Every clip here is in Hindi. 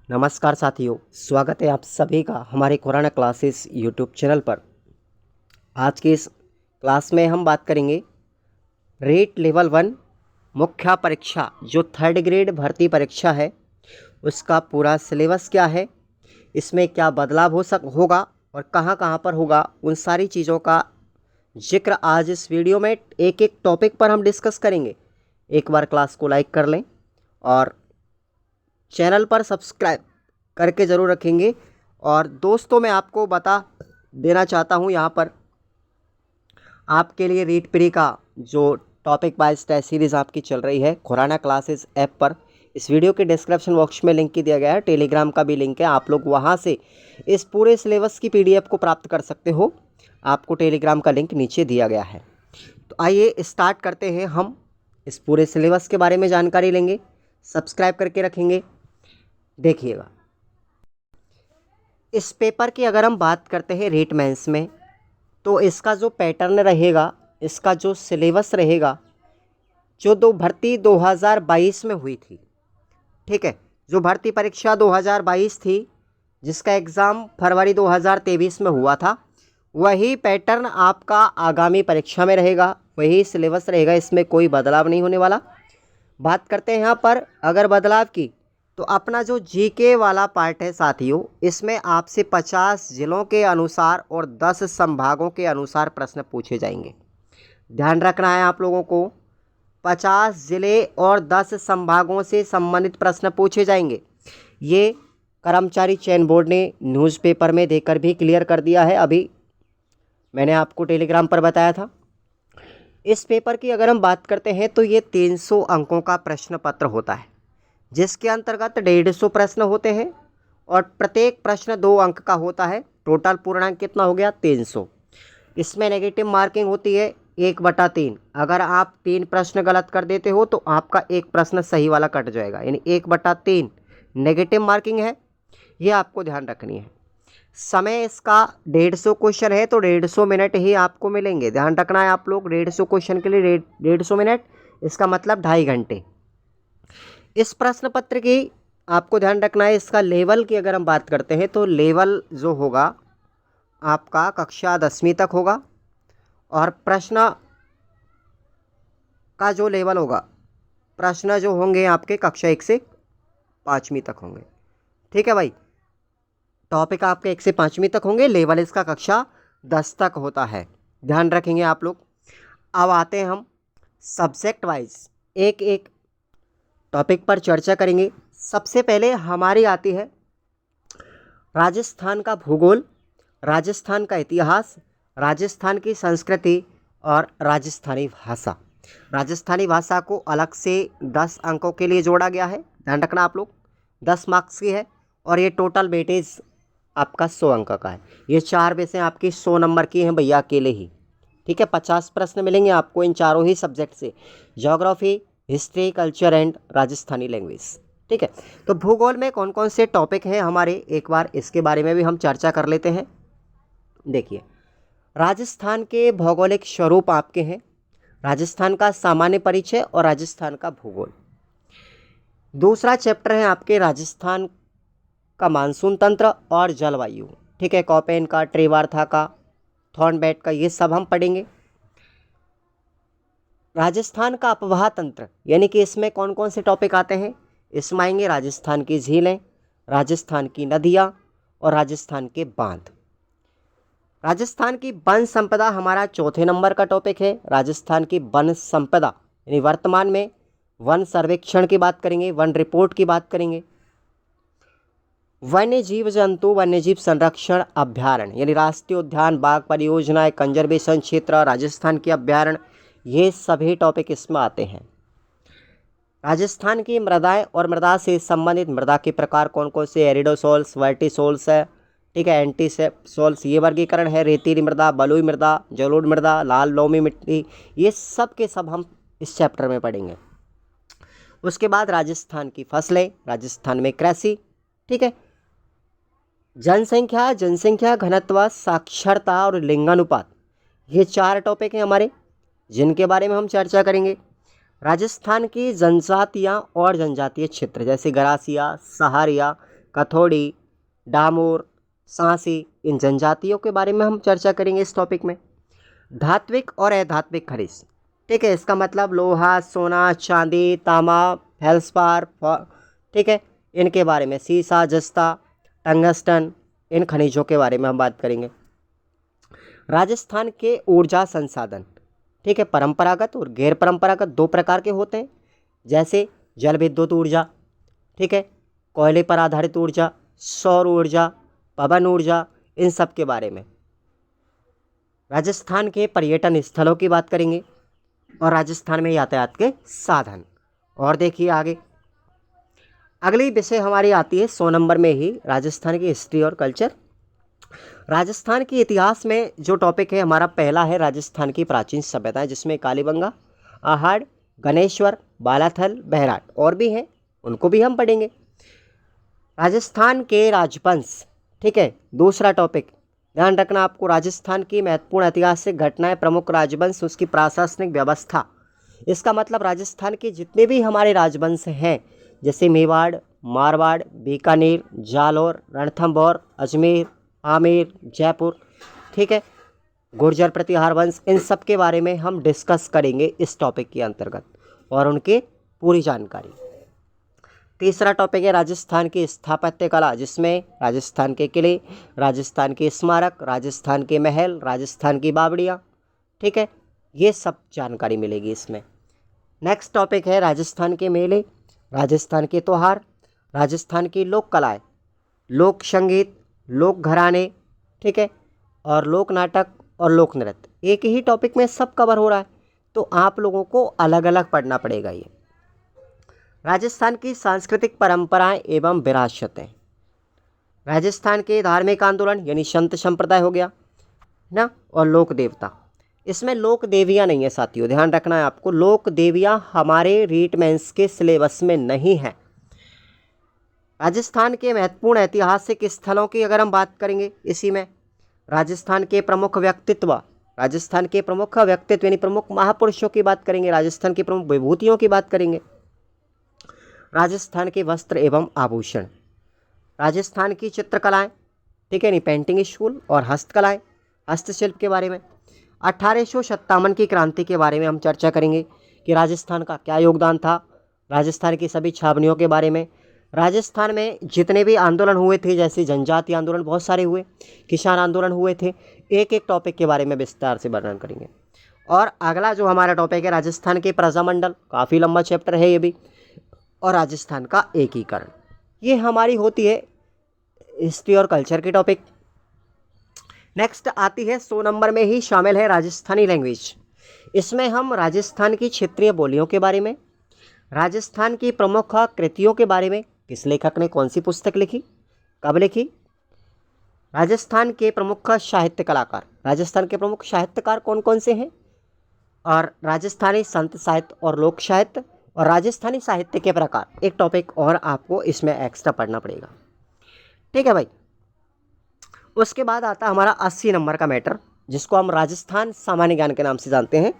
नमस्कार साथियों, स्वागत है आप सभी का हमारे खुराना क्लासेस यूट्यूब चैनल पर। आज की इस क्लास में हम बात करेंगे रेट लेवल 1 मुख्य परीक्षा जो थर्ड ग्रेड भर्ती परीक्षा है उसका पूरा सिलेबस क्या है, इसमें क्या बदलाव होगा और कहाँ कहाँ पर होगा, उन सारी चीज़ों का जिक्र आज इस वीडियो में एक एक टॉपिक पर हम डिस्कस करेंगे। एक बार क्लास को लाइक कर लें और चैनल पर सब्सक्राइब करके ज़रूर रखेंगे। और दोस्तों, मैं आपको बता देना चाहता हूँ यहाँ पर आपके लिए रीड प्री का जो टॉपिक वाइज टेस्ट सीरीज़ आपकी चल रही है खुराना क्लासेस ऐप पर, इस वीडियो के डिस्क्रिप्शन बॉक्स में लिंक दिया गया है, टेलीग्राम का भी लिंक है। आप लोग वहाँ से इस पूरे सिलेबस की PDF को प्राप्त कर सकते हो। आपको टेलीग्राम का लिंक नीचे दिया गया है। तो आइए स्टार्ट करते हैं। हम इस पूरे सिलेबस के बारे में जानकारी लेंगे, सब्सक्राइब करके रखेंगे। देखिएगा, इस पेपर की अगर हम बात करते हैं रेट मेंस में, तो इसका जो पैटर्न रहेगा, इसका जो सिलेबस रहेगा, जो भर्ती 2022 में हुई थी, ठीक है, जो भर्ती परीक्षा 2022 थी जिसका एग्ज़ाम फरवरी 2023 में हुआ था, वही पैटर्न आपका आगामी परीक्षा में रहेगा, वही सिलेबस रहेगा, इसमें कोई बदलाव नहीं होने वाला। बात करते हैं यहाँ पर अगर बदलाव की, तो अपना जो जीके वाला पार्ट है साथियों, इसमें आपसे 50 जिलों के अनुसार और 10 संभागों के अनुसार प्रश्न पूछे जाएंगे। ध्यान रखना है आप लोगों को, 50 ज़िले और 10 संभागों से संबंधित प्रश्न पूछे जाएंगे। ये कर्मचारी चयन बोर्ड ने न्यूज़पेपर में देकर भी क्लियर कर दिया है, अभी मैंने आपको टेलीग्राम पर बताया था। इस पेपर की अगर हम बात करते हैं तो ये 300 अंकों का प्रश्न पत्र होता है, जिसके अंतर्गत 150 प्रश्न होते हैं और प्रत्येक प्रश्न 2 अंक का होता है। टोटल पूर्णांक कितना हो गया? 300। इसमें नेगेटिव मार्किंग होती है 1/3। अगर आप 3 प्रश्न गलत कर देते हो तो आपका एक प्रश्न सही वाला कट जाएगा, यानी 1/3 नेगेटिव मार्किंग है, ये आपको ध्यान रखनी है। समय इसका 150 क्वेश्चन है तो 150 मिनट ही आपको मिलेंगे। ध्यान रखना है आप लोग, 150 क्वेश्चन के लिए 150 मिनट, इसका मतलब 2.5 घंटे। इस प्रश्न पत्र की आपको ध्यान रखना है, इसका लेवल की अगर हम बात करते हैं तो लेवल जो होगा आपका कक्षा 10वीं तक होगा और प्रश्न का जो लेवल होगा, प्रश्न जो होंगे आपके कक्षा 1 से 5वीं तक होंगे। ठीक है भाई, टॉपिक आपके 1 से 5वीं तक होंगे, लेवल इसका कक्षा 10 तक होता है, ध्यान रखेंगे आप लोग। अब आते हैं हम सब्जेक्ट वाइज एक एक टॉपिक पर चर्चा करेंगे। सबसे पहले हमारी आती है राजस्थान का भूगोल, राजस्थान का इतिहास, राजस्थान की संस्कृति और राजस्थानी भाषा। राजस्थानी भाषा को अलग से 10 अंकों के लिए जोड़ा गया है, ध्यान रखना आप लोग, 10 मार्क्स की है और ये टोटल वेटेज आपका 100 अंक का है। ये 4 विषय आपकी 100 नंबर की हैं भैया अकेले ही। ठीक है, 50 प्रश्न मिलेंगे आपको इन चारों ही सब्जेक्ट से, geography, history, culture and Rajasthani language. ठीक है, तो भूगोल में कौन कौन से टॉपिक हैं हमारे, एक बार इसके बारे में भी हम चर्चा कर लेते हैं। देखिए, राजस्थान के भौगोलिक स्वरूप आपके हैं, राजस्थान का सामान्य परिचय और राजस्थान का भूगोल। दूसरा चैप्टर है आपके राजस्थान का मानसून तंत्र और जलवायु। ठीक है, कॉपेन का, ट्रेवार्था का, थॉर्नबैट का, ये सब हम पढ़ेंगे। राजस्थान का अपवाह तंत्र, यानी कि इसमें कौन कौन से टॉपिक आते हैं, इसमें आएंगे राजस्थान की झीलें, राजस्थान की नदियाँ और राजस्थान के बांध। राजस्थान की वन संपदा हमारा चौथे नंबर का टॉपिक है। राजस्थान की वन संपदा यानी वर्तमान में वन सर्वेक्षण की बात करेंगे, वन रिपोर्ट की बात करेंगे। वन्य जीव जंतु वन्य जीव संरक्षण अभ्यारण्य यानी राष्ट्रीय उद्यान, बाग परियोजनाएं, कंजर्वेशन क्षेत्र, राजस्थान के अभ्यारण्य, ये सभी टॉपिक इसमें आते हैं। राजस्थान की मृदाएं और मृदा से संबंधित मृदा के प्रकार कौन कौन से, एरिडोसोल्स, वर्टिसोल्स है, ठीक है, एंटीसोल्स, ये वर्गीकरण है, रेतीली मृदा, बलुई मृदा, जलोढ़ मृदा, लाल लोमी मिट्टी, ये सब के सब हम इस चैप्टर में पढ़ेंगे। उसके बाद राजस्थान की फसलें, राजस्थान में कृषि, ठीक है, जनसंख्या घनत्व, साक्षरता और लिंगानुपात, ये 4 टॉपिक हैं हमारे जिनके बारे में हम चर्चा करेंगे। राजस्थान की जनजातियाँ और जनजातीय क्षेत्र जैसे गरासिया, सहारिया, कथोड़ी, डामोर, सांसी, इन जनजातियों के बारे में हम चर्चा करेंगे इस टॉपिक में। धात्विक और अधात्विक खनिज, ठीक है, इसका मतलब लोहा, सोना, चांदी, तांबा, फेल्सपार, ठीक है, इनके बारे में, सीसा, जस्ता, टंगस्टन, इन खनिजों के बारे में हम बात करेंगे। राजस्थान के ऊर्जा संसाधन, ठीक है, परंपरागत और गैर परंपरागत दो प्रकार के होते हैं, जैसे जल विद्युत ऊर्जा, ठीक है, कोयले पर आधारित ऊर्जा, सौर ऊर्जा, पवन ऊर्जा, इन सब के बारे में। राजस्थान के पर्यटन स्थलों की बात करेंगे और राजस्थान में यातायात के साधन। और देखिए आगे अगली विषय हमारी आती है 100 नंबर में ही, राजस्थान की हिस्ट्री और कल्चर। राजस्थान के इतिहास में जो टॉपिक है हमारा पहला है राजस्थान की प्राचीन सभ्यताएं, जिसमें कालीबंगा, आहड़, गणेश्वर, बालाथल, बेहराट और भी हैं, उनको भी हम पढ़ेंगे। राजस्थान के राजवंश, ठीक है, दूसरा टॉपिक ध्यान रखना आपको, राजस्थान की महत्वपूर्ण ऐतिहासिक घटनाएं, प्रमुख राजवंश, उसकी प्रशासनिक व्यवस्था। इसका मतलब राजस्थान के जितने भी हमारे राजवंश हैं, जैसे मेवाड़, मारवाड़, बीकानेर, जालौर, रणथंभौर, अजमेर, आमेर, जयपुर, ठीक है, गुर्जर प्रतिहार वंश, इन सब के बारे में हम डिस्कस करेंगे इस टॉपिक के अंतर्गत और उनकी पूरी जानकारी। तीसरा टॉपिक है राजस्थान की स्थापत्य कला, जिसमें राजस्थान के किले, राजस्थान के स्मारक, राजस्थान के महल, राजस्थान की बावड़ियाँ, ठीक है, ये सब जानकारी मिलेगी इसमें। नेक्स्ट टॉपिक है राजस्थान के मेले, राजस्थान के त्योहार, राजस्थान की लोक कलाएँ, लोक संगीत, लोक घराने, ठीक है, और लोक नाटक और लोक नृत्य। एक ही टॉपिक में सब कवर हो रहा है, तो आप लोगों को अलग अलग पढ़ना पड़ेगा ये। राजस्थान की सांस्कृतिक परंपराएं एवं विरासतें, राजस्थान के धार्मिक आंदोलन यानी संत संप्रदाय हो गया ना, और लोक देवता। इसमें लोक देवियाँ नहीं है साथियों, ध्यान रखना है आपको, लोक देवियाँ हमारे रीट मेंस के सिलेबस में नहीं है। राजस्थान के महत्वपूर्ण ऐतिहासिक स्थलों की अगर हम बात करेंगे, इसी में राजस्थान के प्रमुख व्यक्तित्व, राजस्थान के प्रमुख व्यक्तित्व यानी प्रमुख महापुरुषों की बात करेंगे, राजस्थान की प्रमुख विभूतियों की बात करेंगे, राजस्थान के वस्त्र एवं आभूषण, राजस्थान की चित्रकलाएं, ठीक है, नहीं, पेंटिंग स्कूल और हस्तकलाएं, हस्तशिल्प के बारे में। 1857 की क्रांति के बारे में हम चर्चा करेंगे कि राजस्थान का क्या योगदान था, राजस्थान की सभी छावनियों के बारे में, राजस्थान में जितने भी आंदोलन हुए थे, जैसे जनजाति आंदोलन बहुत सारे हुए, किसान आंदोलन हुए थे, एक एक टॉपिक के बारे में विस्तार से वर्णन करेंगे। और अगला जो हमारा टॉपिक है राजस्थान के प्रजामंडल, काफ़ी लंबा चैप्टर है ये भी, और राजस्थान का एकीकरण। ये हमारी होती है हिस्ट्री और कल्चर की टॉपिक। नेक्स्ट आती है 100 नंबर में ही शामिल है राजस्थानी लैंग्वेज। इसमें हम राजस्थान की क्षेत्रीय बोलियों के बारे में, राजस्थान की प्रमुख कृतियों के बारे में, किस लेखक ने कौन सी पुस्तक लिखी, कब लिखी, राजस्थान के प्रमुख साहित्य कलाकार, राजस्थान के प्रमुख साहित्यकार कौन कौन से हैं, और राजस्थानी संत साहित्य और लोक साहित्य, और राजस्थानी साहित्य के प्रकार, एक टॉपिक और आपको इसमें एक्स्ट्रा पढ़ना पड़ेगा, ठीक है भाई। उसके बाद आता हमारा 80 नंबर का मैटर, जिसको हम राजस्थान सामान्य ज्ञान के नाम से जानते हैं।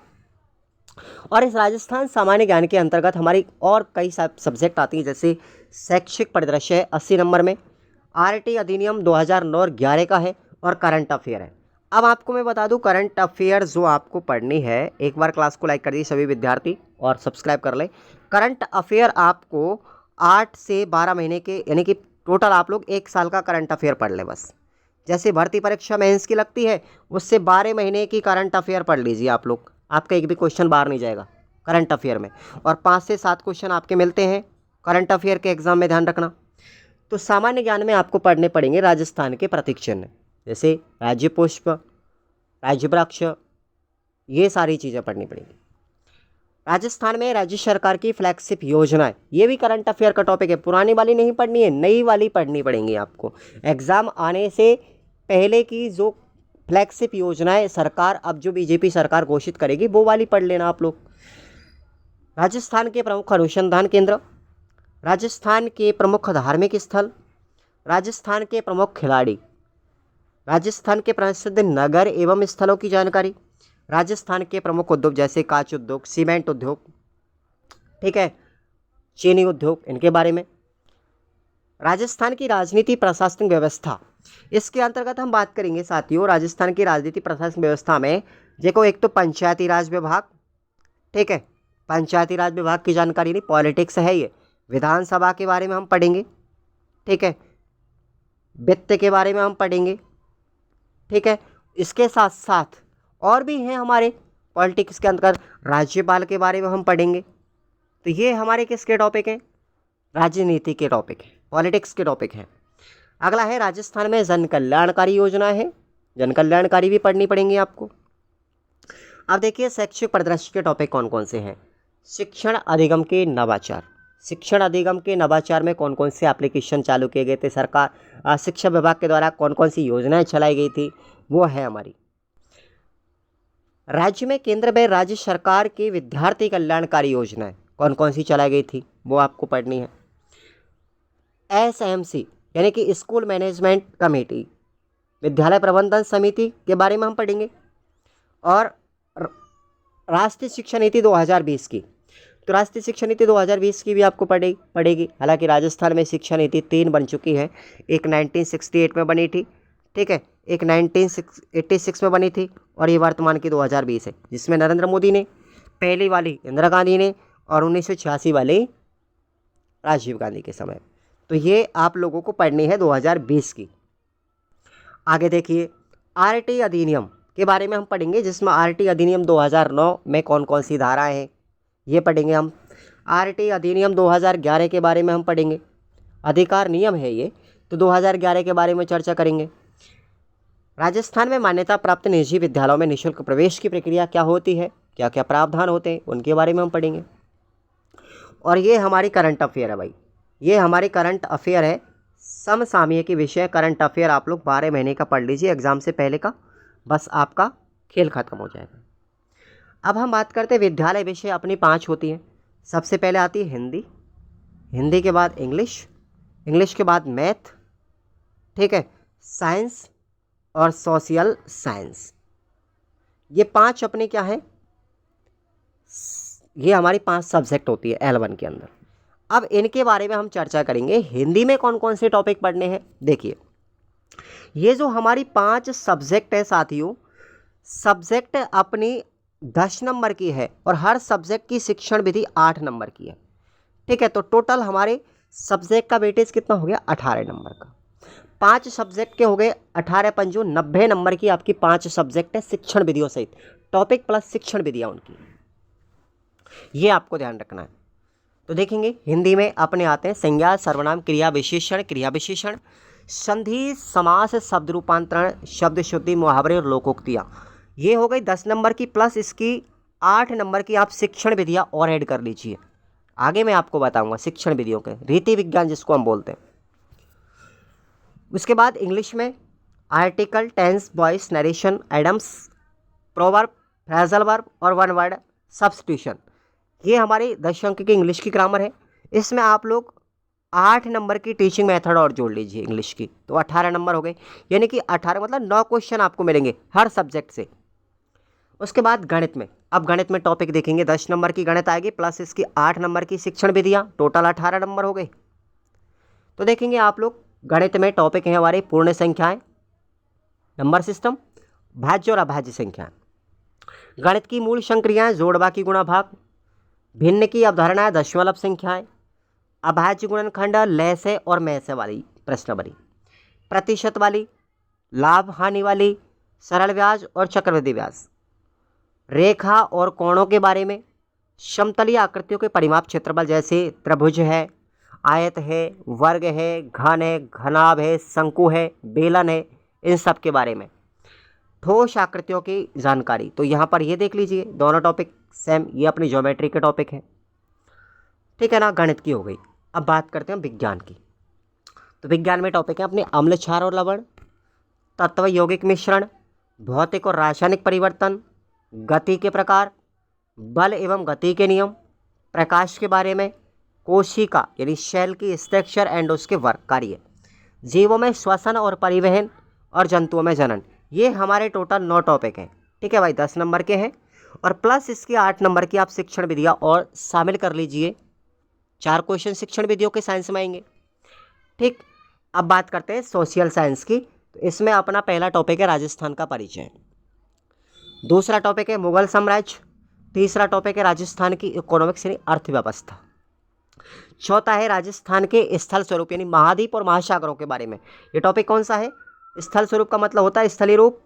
और इस राजस्थान सामान्य ज्ञान के अंतर्गत हमारी और कई सब्जेक्ट आती हैं, जैसे शैक्षिक परिदृश्य है 80 नंबर में, आरटी अधिनियम 2009 और 11 का है, और करंट अफेयर है। अब आपको मैं बता दूं, करंट अफेयर जो आपको पढ़नी है, एक बार क्लास को लाइक कर दीजिए सभी विद्यार्थी और सब्सक्राइब कर लें। करंट अफेयर आपको 8 से 12 महीने के, यानी कि टोटल आप लोग 1 साल का करंट अफेयर पढ़ लें बस। जैसे भर्ती परीक्षा मेंस की लगती है, उससे 12 महीने की करंट अफेयर पढ़ लीजिए आप लोग, आपका एक भी क्वेश्चन बाहर नहीं जाएगा करंट अफेयर में, और 5 से 7 क्वेश्चन आपके मिलते हैं करंट अफेयर के एग्जाम में, ध्यान रखना। तो सामान्य ज्ञान में आपको पढ़ने पड़ेंगे राजस्थान के प्रतीक चिन्ह, जैसे राज्य पुष्प, राज्य वृक्ष, ये सारी चीज़ें पढ़नी पड़ेंगी। राजस्थान में राज्य सरकार की फ्लैगशिप योजनाएं, ये भी करंट अफेयर का टॉपिक है, पुरानी वाली नहीं पढ़नी है, नई वाली पढ़नी पड़ेंगी आपको। एग्जाम आने से पहले की जो फ्लैगशिप योजनाएं सरकार, अब जो बीजेपी सरकार घोषित करेगी, वो वाली पढ़ लेना आप लोग। राजस्थान के प्रमुख अनुसंधान केंद्र, राजस्थान के प्रमुख धार्मिक स्थल, राजस्थान के प्रमुख खिलाड़ी, राजस्थान के प्रसिद्ध नगर एवं स्थलों की जानकारी, राजस्थान के प्रमुख उद्योग जैसे कांच उद्योग, सीमेंट उद्योग, ठीक है, चीनी उद्योग, इनके बारे में। राजस्थान की राजनीति प्रशासनिक व्यवस्था, इसके अंतर्गत हम बात करेंगे साथियों। राजस्थान की राजनीति प्रशासनिक व्यवस्था में देखो, एक तो पंचायती राज विभाग, ठीक है, पंचायती राज विभाग की जानकारी नहीं, पॉलिटिक्स है ये। विधानसभा के बारे में हम पढ़ेंगे, ठीक है, वित्त के बारे में हम पढ़ेंगे, ठीक है। इसके साथ साथ और भी हैं हमारे पॉलिटिक्स के अंतर्गत, राज्यपाल के बारे में हम पढ़ेंगे। तो ये हमारे किसके टॉपिक हैं? राजनीति के टॉपिक है, पॉलिटिक्स के टॉपिक हैं। अगला है राजस्थान में जन कल्याणकारी योजना है, जन कल्याणकारी भी पढ़नी पड़ेंगी आपको। अब देखिए शैक्षिक परिदृश्य के टॉपिक कौन कौन से हैं। शिक्षण अधिगम के नवाचार, शिक्षण अधिगम के नवाचार में कौन कौन से एप्लीकेशन चालू किए गए थे, सरकार शिक्षा विभाग के द्वारा कौन कौन सी योजनाएं चलाई गई थी, वो है हमारी। राज्य में केंद्र में राज्य सरकार की विद्यार्थी कल्याणकारी योजनाएं कौन कौन सी चलाई गई थी, वो आपको पढ़नी है। एसएमसी यानी कि स्कूल मैनेजमेंट कमेटी, विद्यालय प्रबंधन समिति के बारे में हम पढ़ेंगे। और राष्ट्रीय शिक्षा नीति 2020 की, तो राष्ट्रीय शिक्षा नीति 2020 की भी आपको पढ़ेगी। हालांकि राजस्थान में शिक्षा नीति 3 बन चुकी है, एक 1968 में बनी थी, ठीक है, एक 1986 में बनी थी, और ये वर्तमान की 2020 है, जिसमें नरेंद्र मोदी ने, पहली वाली इंदिरा गांधी ने, और 1986 वाली राजीव गांधी के समय। तो ये आप लोगों को पढ़नी है 2020 की। आगे देखिए आरटी अधिनियम के बारे में हम पढ़ेंगे, जिसमें आरटी अधिनियम 2009 में कौन कौन सी धाराएं हैं ये पढ़ेंगे हम। आरटी अधिनियम 2011 के बारे में हम पढ़ेंगे, अधिकार नियम है ये, तो 2011 के बारे में चर्चा करेंगे। राजस्थान में मान्यता प्राप्त निजी विद्यालयों में निःशुल्क प्रवेश की प्रक्रिया क्या होती है, क्या क्या प्रावधान होते हैं, उनके बारे में हम पढ़ेंगे। और ये हमारी करंट अफेयर है भाई, ये हमारी करंट अफेयर है, समसामयिकी विषय करंट अफेयर आप लोग 12 महीने का पढ़ लीजिए एग्जाम से पहले का, बस आपका खेल खत्म हो जाएगा। अब हम बात करते हैं विद्यालय विषय अपनी 5 होती हैं। सबसे पहले आती है हिंदी, हिंदी के बाद इंग्लिश, इंग्लिश के बाद मैथ, ठीक है, साइंस और सोशल साइंस। ये 5 अपने क्या है, ये हमारी 5 सब्जेक्ट होती है L1 के अंदर। अब इनके बारे में हम चर्चा करेंगे। हिंदी में कौन कौन से टॉपिक पढ़ने हैं, देखिए ये जो हमारी 5 सब्जेक्ट है साथियों, सब्जेक्ट अपनी 10 नंबर की है, और हर सब्जेक्ट की शिक्षण विधि 8 नंबर की है, ठीक है। तो टोटल हमारे सब्जेक्ट का वेटेज कितना हो गया, 18 नंबर का। 5 सब्जेक्ट के हो गए 18 पंजो 90 नंबर की आपकी 5 सब्जेक्ट है शिक्षण विधियों सहित, टॉपिक प्लस शिक्षण विधियाँ उनकी, ये आपको ध्यान रखना है। तो देखेंगे हिंदी में अपने आते हैं संज्ञा, सर्वनाम, क्रिया विशेषण, संधि, समास, शब्द रूपांतरण, शब्द शुद्धि, मुहावरे और लोकोक्तियाँ। ये हो गई 10 नंबर की, प्लस इसकी 8 नंबर की आप शिक्षण विधियाँ और ऐड कर लीजिए। आगे मैं आपको बताऊंगा शिक्षण विधियों के, रीति विज्ञान जिसको हम बोलते हैं। उसके बाद इंग्लिश में article, tense, voice, narration, idioms, proverb, phrasal verb और वन वर्ड सब्स्टिट्यूशन। ये हमारी 10 अंक की इंग्लिश की ग्रामर है। इसमें आप लोग 8 नंबर की टीचिंग मेथड और जोड़ लीजिए इंग्लिश की, तो 18 नंबर हो गए, यानी कि 18 मतलब 9 क्वेश्चन आपको मिलेंगे हर सब्जेक्ट से। उसके बाद गणित में, अब गणित में टॉपिक देखेंगे, 10 नंबर की गणित आएगी, प्लस इसकी 8 नंबर की शिक्षण विधियाँ, टोटल 18 नंबर हो गए। तो देखेंगे आप लोग गणित में टॉपिक है हमारे पूर्ण संख्याएं, नंबर सिस्टम, भाज्य और अभाज्य संख्याएं, गणित की मूल संक्रियाएं, जोड़ बाकी गुणा भाग, भिन्न की अवधारणाएं, दशमलव संख्याएं, अभाज्य गुणनखंड, लय से और मैं से वाली प्रश्नावली, प्रतिशत वाली, लाभ हानि वाली, सरल ब्याज और चक्रवृद्धि ब्याज, रेखा और कोणों के बारे में, समतलीय आकृतियों के परिमाप क्षेत्रफल जैसे त्रिभुज है, आयत है, वर्ग है, घन है, घनाभ है, शंकु है, बेलन है, इन सब के बारे में, ठोस आकृतियों की जानकारी। तो यहाँ पर ये देख लीजिए दोनों टॉपिक सेम, ये अपनी ज्योमेट्री के टॉपिक है, ठीक है ना, गणित की हो गई। अब बात करते हैं विज्ञान की। तो विज्ञान में टॉपिक है अपने अम्ल, क्षार और लवण, तत्व यौगिक मिश्रण, भौतिक और रासायनिक परिवर्तन, गति के प्रकार, बल एवं गति के नियम, प्रकाश के बारे में, कोशिका यानी सेल की स्ट्रक्चर एंड उसके वर्क कार्य, जीवों में श्वसन और परिवहन और जंतुओं में जनन। ये हमारे टोटल 9 टॉपिक हैं, ठीक है भाई, 10 नंबर के हैं, और प्लस इसके 8 नंबर की आप शिक्षण विधियाँ और शामिल कर लीजिए। 4 क्वेश्चन शिक्षण विधियों के साइंस में आएंगे। ठीक, अब बात करते हैं सोशल साइंस की। तो इसमें अपना पहला टॉपिक है राजस्थान का परिचय, दूसरा टॉपिक है मुगल साम्राज्य, तीसरा टॉपिक है राजस्थान की इकोनॉमिक्स यानी अर्थव्यवस्था, चौथा है राजस्थान के स्थल स्वरूप यानी महाद्वीप और महासागरों के बारे में। ये टॉपिक कौन सा है? स्थल स्वरूप का मतलब होता है स्थलीय रूप,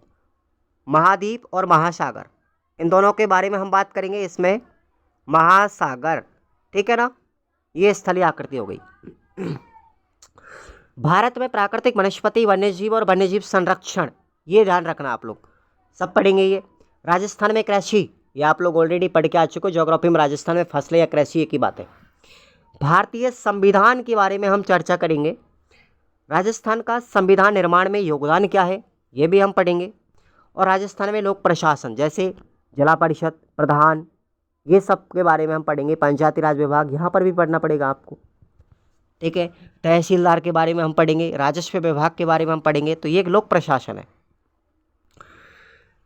महाद्वीप और महासागर, इन दोनों के बारे में हम बात करेंगे। इसमें महासागर, ठीक है ना, ये स्थलीय आकृति हो गई। भारत में प्राकृतिक वनस्पति, वन्यजीव और वन्यजीव संरक्षण, ये ध्यान रखना आप लोग सब पढ़ेंगे ये। राजस्थान में कृषि, ये आप लोग ऑलरेडी पढ़ के आ चुके हो, ज्योग्राफी में राजस्थान में फसलें या कृषि एक ही बात है। भारतीय संविधान के बारे में हम चर्चा करेंगे, राजस्थान का संविधान निर्माण में योगदान क्या है ये भी हम पढ़ेंगे। और राजस्थान में लोक प्रशासन जैसे जिला परिषद, प्रधान, ये सब के बारे में हम पढ़ेंगे। पंचायती राज विभाग यहाँ पर भी पढ़ना पड़ेगा आपको, ठीक है। तहसीलदार के बारे में हम पढ़ेंगे, राजस्व विभाग के बारे में हम पढ़ेंगे। तो ये एक लोक प्रशासन है।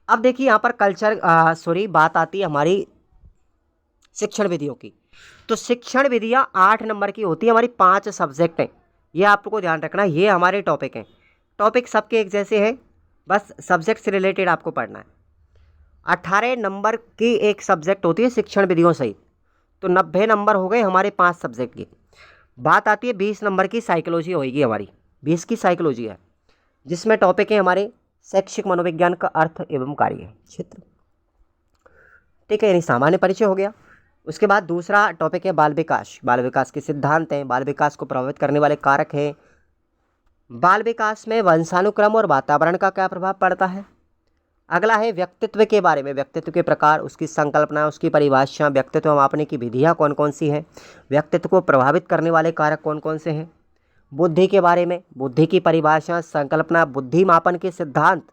अब देखिए यहाँ पर बात आती है हमारी शिक्षण विधियों की। तो शिक्षण विधियाँ 8 नंबर की होती है, हमारी 5 सब्जेक्ट हैं, ये आपको ध्यान रखना है। ये हमारे टॉपिक हैं, टॉपिक सबके एक जैसे हैं, बस सब्जेक्ट से रिलेटेड आपको पढ़ना है। 18 नंबर की एक सब्जेक्ट होती है शिक्षण विधियों सहित, तो 90 नंबर हो गए हमारे 5 सब्जेक्ट की। बात आती है 20 नंबर की, साइकोलॉजी होगी हमारी, 20 की साइकोलॉजी है, जिसमें टॉपिक है हमारे शैक्षिक मनोविज्ञान का अर्थ एवं कार्य क्षेत्र, ठीक है, यानी सामान्य परिचय हो गया। उसके बाद दूसरा टॉपिक है बाल विकास, बाल विकास के सिद्धांत हैं, बाल विकास को प्रभावित करने वाले कारक हैं, बाल विकास में वंशानुक्रम और वातावरण का क्या प्रभाव पड़ता है। अगला है व्यक्तित्व के बारे में, व्यक्तित्व के प्रकार, उसकी संकल्पना, उसकी परिभाषा, व्यक्तित्व मापने की विधियाँ कौन कौन सी हैं, व्यक्तित्व को प्रभावित करने वाले कारक कौन कौन से हैं। बुद्धि के बारे में, बुद्धि की परिभाषा, संकल्पना, बुद्धि मापन के सिद्धांत,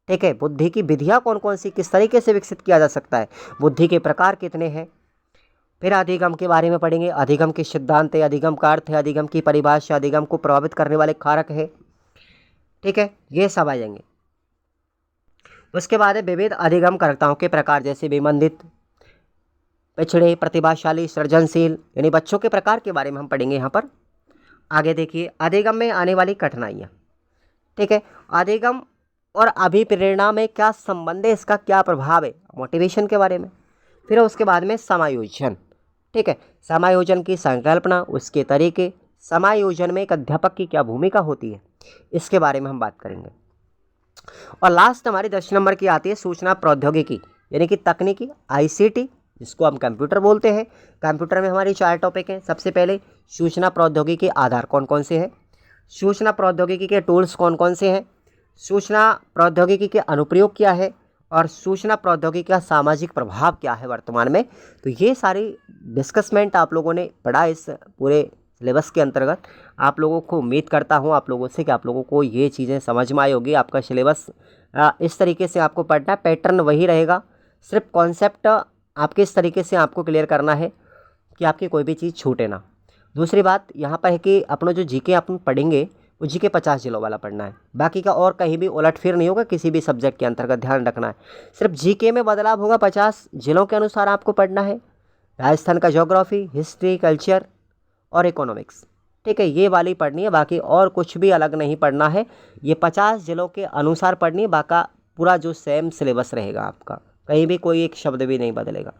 ठीक है, बुद्धि की विधियाँ कौन कौन सी, किस तरीके से विकसित किया जा सकता है, बुद्धि के प्रकार कितने हैं। फिर अधिगम के बारे में पढ़ेंगे, अधिगम के सिद्धांत है, अधिगम का अर्थ है, अधिगम की परिभाषा, अधिगम को प्रभावित करने वाले कारक है, ठीक है, ये सब आ जाएंगे। उसके बाद है विविध अधिगमकर्ताओं के प्रकार, जैसे विमंदित, पिछड़े, प्रतिभाशाली, सृजनशील, यानी बच्चों के प्रकार के बारे में हम पढ़ेंगे यहाँ पर। आगे देखिए अधिगम में आने वाली कठिनाइयाँ, ठीक है, अधिगम और अभिप्रेरणा में क्या संबंध है, इसका क्या प्रभाव है, मोटिवेशन के बारे में। फिर उसके बाद में समायोजन, ठीक है, समायोजन की संकल्पना, उसके तरीके, समायोजन में एक अध्यापक की क्या भूमिका होती है, इसके बारे में हम बात करेंगे। और लास्ट हमारी 10 नंबर की आती है सूचना प्रौद्योगिकी यानी कि तकनीकी, ICT, जिसको हम कंप्यूटर बोलते हैं। कंप्यूटर में हमारी 4 टॉपिक हैं। सबसे पहले सूचना प्रौद्योगिकी के आधार कौन कौन से हैं, सूचना प्रौद्योगिकी के टूल्स कौन कौन से हैं, सूचना प्रौद्योगिकी के अनुप्रयोग क्या है, और सूचना प्रौद्योगिकी का सामाजिक प्रभाव क्या है वर्तमान में। तो ये सारी डिस्कसमेंट आप लोगों ने पढ़ा इस पूरे सिलेबस के अंतर्गत। आप लोगों को उम्मीद करता हूँ आप लोगों से कि आप लोगों को ये चीज़ें समझ में आई होगी। आपका सिलेबस इस तरीके से आपको पढ़ना है, पैटर्न वही रहेगा, सिर्फ कॉन्सेप्ट आपके इस तरीके से आपको क्लियर करना है कि आपकी कोई भी चीज़ छूटे ना। दूसरी बात यहाँ पर है कि अपना जो जीके अपन पढ़ेंगे वो जीके 50 जिलों वाला पढ़ना है, बाकी का और कहीं भी उलटफेर नहीं होगा किसी भी सब्जेक्ट के अंतर्गत, ध्यान रखना है। सिर्फ जीके में बदलाव होगा, 50 जिलों के अनुसार आपको पढ़ना है। राजस्थान का ज्योग्राफी, हिस्ट्री, कल्चर और इकोनॉमिक्स, ठीक है, ये वाली पढ़नी है, बाकी और कुछ भी अलग नहीं पढ़ना है। ये 50 जिलों के अनुसार पढ़नी है, बाकी पूरा जो सेम सिलेबस रहेगा आपका, कहीं भी कोई एक शब्द भी नहीं बदलेगा।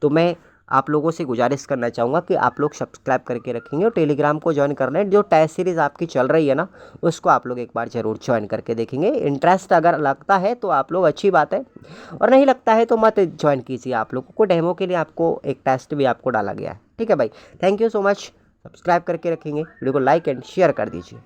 तो मैं आप लोगों से गुजारिश करना चाहूँगा कि आप लोग सब्सक्राइब करके रखेंगे और टेलीग्राम को ज्वाइन कर लें। जो टेस्ट सीरीज़ आपकी चल रही है ना, उसको आप लोग एक बार ज़रूर ज्वाइन करके देखेंगे। इंटरेस्ट अगर लगता है तो आप लोग, अच्छी बात है, और नहीं लगता है तो मत ज्वाइन कीजिए। आप लोगों को डेमो के लिए आपको एक टेस्ट भी आपको डाला गया है, ठीक है भाई। Thank you so much. Subscribe करके रखेंगे, वीडियो को लाइक एंड शेयर कर दीजिए।